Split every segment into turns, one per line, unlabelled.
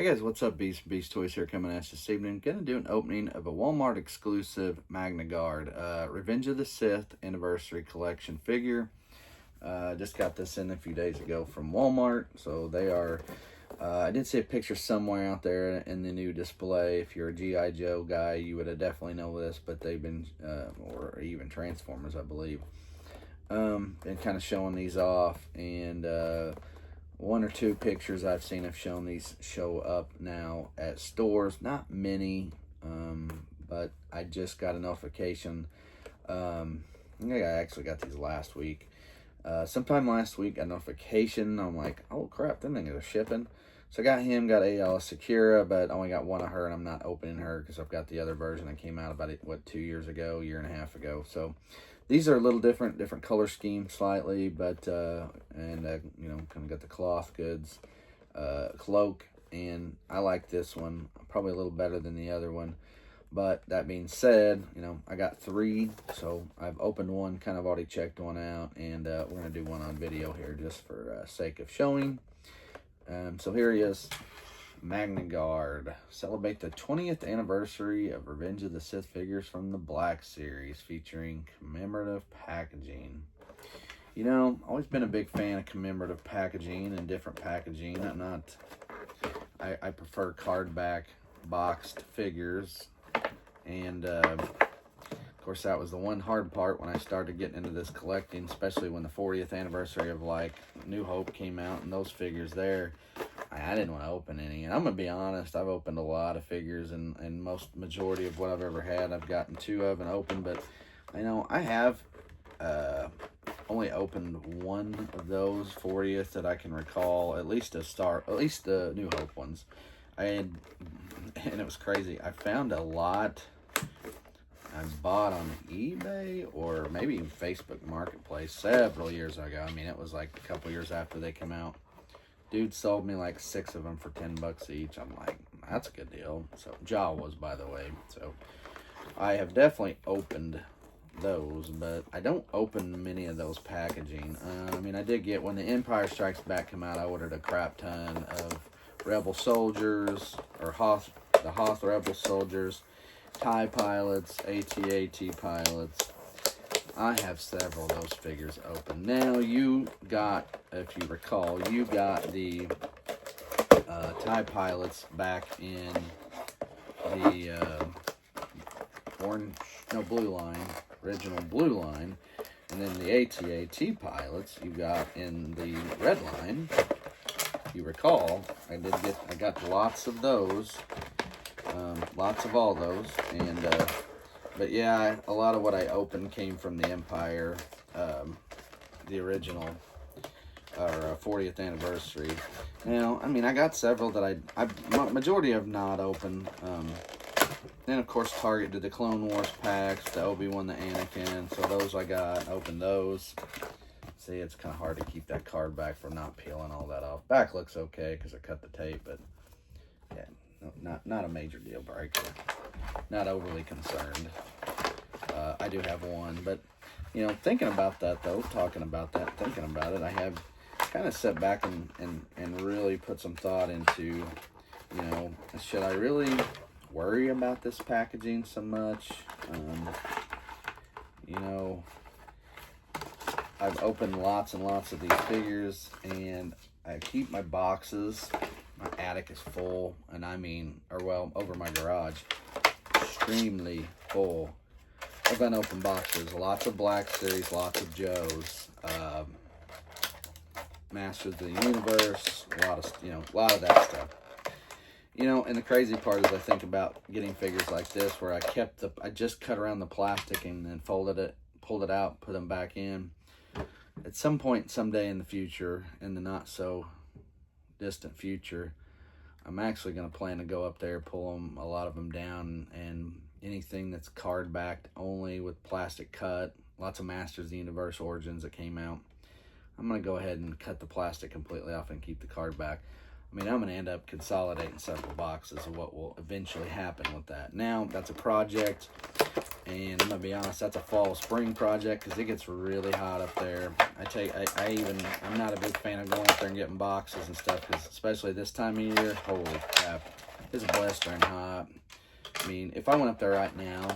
Hey guys, what's up? Beast Toys here coming at you this evening. Gonna do an opening of a Walmart exclusive Magna Guard Revenge of the Sith Anniversary Collection figure. Just got this in a few days ago from Walmart. So they are, I did see a picture somewhere out there in the new display. If you're a G.I. Joe guy, you would have definitely know this, but they've been, or even Transformers, I believe, been kind of showing these off, and one or two pictures I've seen have shown these show up now at stores. Not many, but I just got a notification. I think I actually got these last week. Sometime last week, a notification. I'm like, oh crap, them things are shipping. So I got him, got a Sakura, but only got one of her, and I'm not opening her because I've got the other version that came out about, 2 years ago, year and a half ago. So these are a little different color scheme slightly, but, you know, kind of got the cloth goods, cloak, and I like this one probably a little better than the other one. But that being said, you know, I got three, so I've opened one, kind of already checked one out, and we're going to do one on video here just for sake of showing. So here he is, Magna Guard. Celebrate the 20th anniversary of Revenge of the Sith figures from the Black Series, featuring commemorative packaging. You know, always been a big fan of commemorative packaging and different packaging. I prefer card back boxed figures. And of course, that was the one hard part when I started getting into this collecting, especially when the 40th anniversary of like New Hope came out and those figures there. I didn't want to open any, and I'm gonna be honest, I've opened a lot of figures, and majority of what I've ever had I've gotten two of and opened, but I know I have only opened one of those 40th that I can recall, at least the New Hope ones. And it was crazy. I found a lot I bought on eBay or maybe even Facebook Marketplace several years ago. I mean, it was like a couple years after they came out. Dude sold me like 6 of them for $10 each. I'm like, that's a good deal. So Jaw was, by the way. So I have definitely opened those, but I don't open many of those packaging. I mean, I did get, when the Empire Strikes Back came out, I ordered a crap ton of Rebel soldiers, or the Hoth Rebel soldiers, TIE pilots, AT-AT pilots. I have several of those figures open. Now, you got, if you recall, you got the TIE pilots back in the blue line, original blue line, and then the AT-AT pilots you got in the red line. You recall, I got lots of those, lots of all those, and but yeah, a lot of what I opened came from the Empire, the original, or 40th anniversary. Now, I mean, I got several that majority have not opened. Then of course Target did the Clone Wars packs, the Obi-Wan, the Anakin, so those I got, opened those. See, it's kind of hard to keep that card back from not peeling all that off. Back looks okay because I cut the tape, but yeah, not a major deal breaker. Not overly concerned. I do have one, but you know, thinking about that though, thinking about it, I have kind of sat back and really put some thought into, you know, should I really worry about this packaging so much? You know, I've opened lots and lots of these figures, and I keep my boxes. My attic is full, and I mean, over my garage, extremely full of unopened boxes. Lots of Black Series, lots of Joes, Masters of the Universe, a lot of that stuff. You know, and the crazy part is I think about getting figures like this where I just cut around the plastic and then pulled it out, put them back in. At some point, someday in the future, in the not so distant future, I'm actually going to plan to go up there, pull a lot of them down, and anything that's card backed only with plastic cut, lots of Masters of the Universe Origins that came out, I'm going to go ahead and cut the plastic completely off and keep the card back. I mean, I'm going to end up consolidating several boxes of what will eventually happen with that. Now, that's a project. And I'm gonna be honest, that's a fall spring project because it gets really hot up there. I'm not a big fan of going up there and getting boxes and stuff, because especially this time of year, holy crap, it's blistering hot. I mean, if I went up there right now,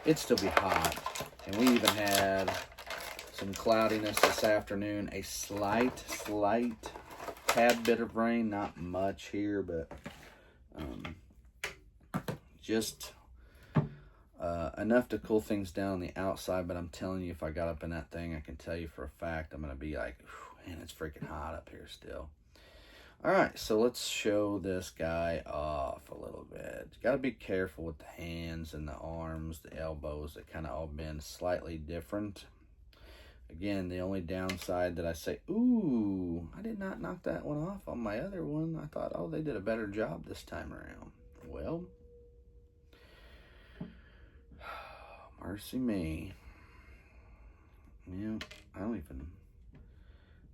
it'd still be hot. And we even had some cloudiness this afternoon, a slight tad bit of rain, not much here, but just enough to cool things down on the outside. But I'm telling you, if I got up in that thing, I can tell you for a fact I'm going to be like, man, it's freaking hot up here still. All right, so let's show this guy off a little bit. You got to be careful with the hands and the arms, the elbows. They kind of all bend slightly different. Again, the only downside that I say, ooh, I did not knock that one off on my other one. I thought, oh, they did a better job this time around. Well, mercy me. Yeah, I don't even...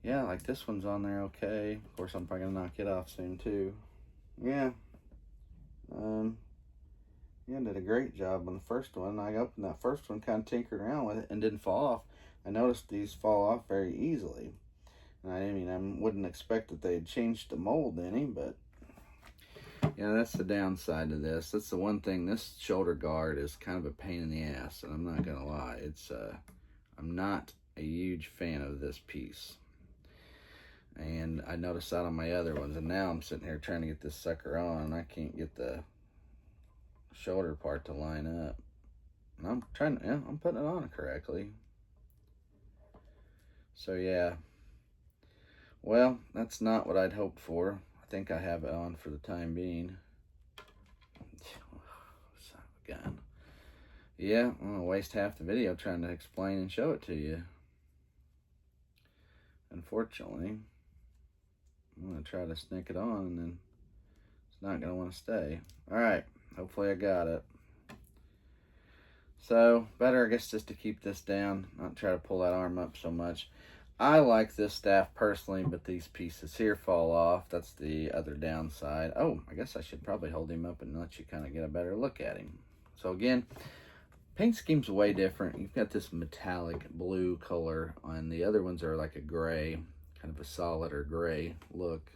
Yeah, like this one's on there okay. Of course, I'm probably going to knock it off soon, too. Yeah. Yeah, did a great job on the first one. I opened that first one, kind of tinkered around with it, and didn't fall off. I noticed these fall off very easily. And I wouldn't expect that they'd changed the mold any, but... Yeah, that's the downside to this. That's the one thing. This shoulder guard is kind of a pain in the ass, and I'm not going to lie. I'm not a huge fan of this piece. And I noticed that on my other ones, and now I'm sitting here trying to get this sucker on, and I can't get the shoulder part to line up. And I'm putting it on correctly. So yeah. Well, that's not what I'd hoped for. I think I have it on for the time being. Son of a gun. Yeah, I'm going to waste half the video trying to explain and show it to you. Unfortunately, I'm going to try to sneak it on, and then it's not going to want to stay. Alright, hopefully I got it. So, better I guess just to keep this down, not try to pull that arm up so much. I like this staff personally, but these pieces here fall off. That's the other downside. Oh, I guess I should probably hold him up and let you kind of get a better look at him. So again, paint scheme's way different. You've got this metallic blue color, and the other ones are like a gray, kind of a solider gray look.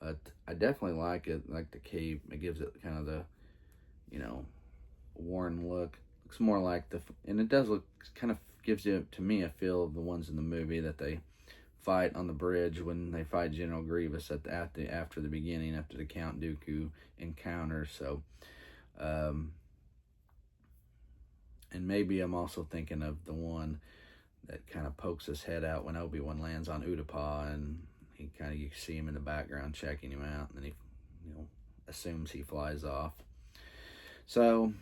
But I definitely like it, like the cape. It gives it kind of the, worn look. Looks more like and it does look, kind of gives you, to me, a feel of the ones in the movie that they fight on the bridge when they fight General Grievous after the beginning, after the Count Dooku encounter. So, and maybe I'm also thinking of the one that kind of pokes his head out when Obi-Wan lands on Utapau, and you can see him in the background checking him out, and then he, assumes he flies off. So,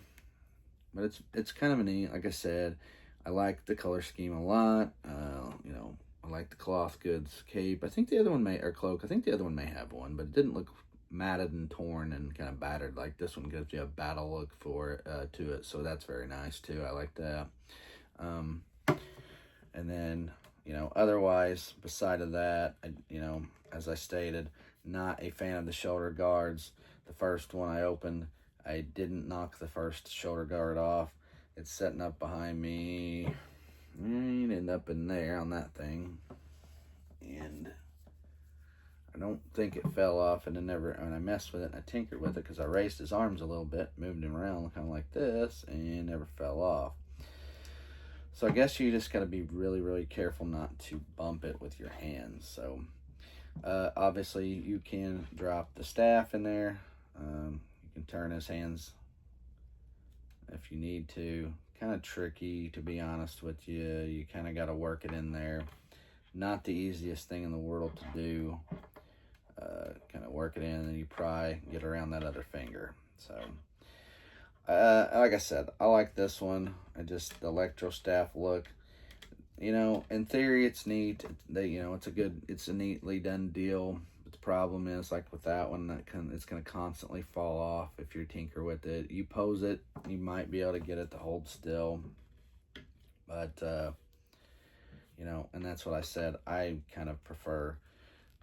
but it's kind of a neat, like I said. I like the color scheme a lot. I like the cloth goods cape. I think the other one cloak. I think the other one may have one, but it didn't look matted and torn and kind of battered like this one gives you a battle look to it. So that's very nice too. I like that. And then, otherwise, beside of that, as I stated, not a fan of the shoulder guards. The first one I opened, I didn't knock the first shoulder guard off. It's setting up behind me. It ended up in there on that thing. And I don't think it fell off, and I messed with it and I tinkered with it because I raised his arms a little bit, moved him around kind of like this, and it never fell off. So I guess you just got to be really, really careful not to bump it with your hands. So obviously you can drop the staff in there. You can turn his hands if you need to. Kind of tricky, to be honest with you. You kind of got to work it in there. Not the easiest thing in the world to do. Kind of work it in, and you pry, get around that other finger. So, like I said, I like this one. The electro staff look. In theory, it's neat. It's a neatly done deal. But the problem is, like with that one, it's going to constantly fall off if you tinker with it. You pose it, you might be able to get it to hold still. But, and that's what I said. I kind of prefer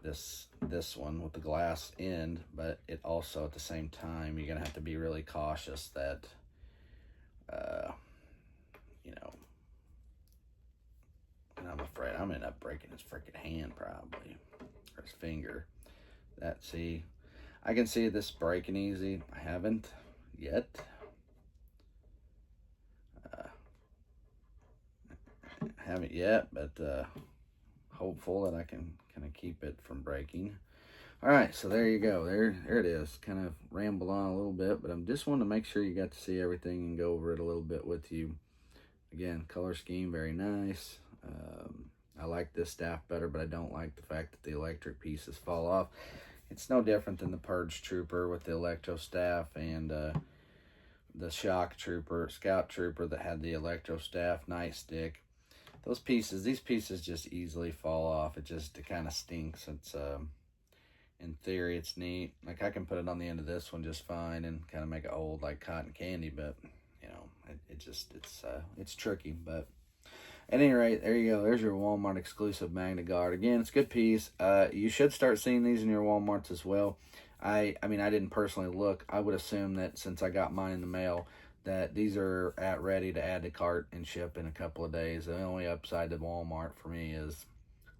this one with the glass end, but it also, at the same time, you're going to have to be really cautious that, you know, and I'm afraid I'm gonna end up breaking his freaking hand probably, or his finger. See, I can see this breaking easy. I haven't yet. Haven't yet, but hopeful that I can kind of keep it from breaking. All right, so there you go. There it is. Kind of rambled on a little bit, but I just wanted to make sure you got to see everything and go over it a little bit with you. Again, color scheme, very nice. I like this staff better, but I don't like the fact that the electric pieces fall off. It's no different than the Purge Trooper with the electro staff and the Scout Trooper that had the electro staff nightstick. These pieces just easily fall off. It kind of stinks. It's in theory, it's neat. Like, I can put it on the end of this one just fine and kind of make it hold like cotton candy, but you know, it's tricky. But at any rate, there you go. There's your Walmart exclusive Magna Guard. Again, it's a good piece. You should start seeing these in your Walmarts as well. I mean, I didn't personally look. I would assume that since I got mine in the mail, that these are ready to add to cart and ship in a couple of days. The only upside to Walmart for me is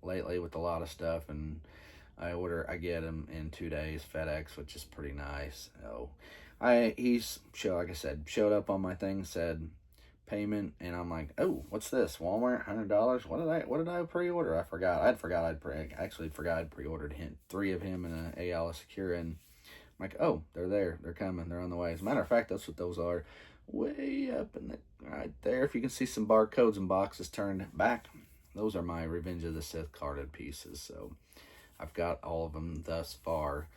lately with a lot of stuff, and I get them in 2 days, FedEx, which is pretty nice. So like I said, showed up on my thing, said payment, and I'm like, oh, what's this? Walmart, $100? What did I pre-order? I forgot. I'd forgot I'd pre-ordered 3 of him and a Alice Secura, and I'm like, oh, they're there. They're coming. They're on the way. As a matter of fact, that's what those are. Way up in right there. If you can see some barcodes and boxes turned back, those are my Revenge of the Sith carded pieces. So I've got all of them thus far.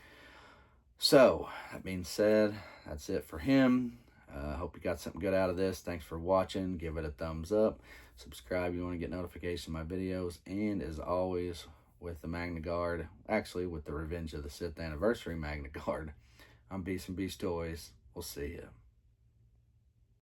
So that being said, that's it for him. Hope you got something good out of this. Thanks for watching. Give it a thumbs up. Subscribe if you want to get notifications of my videos. And as always, with the Magna Guard, actually with the Revenge of the Sith Anniversary Magna Guard, I'm Beast and Beast Toys. We'll see you.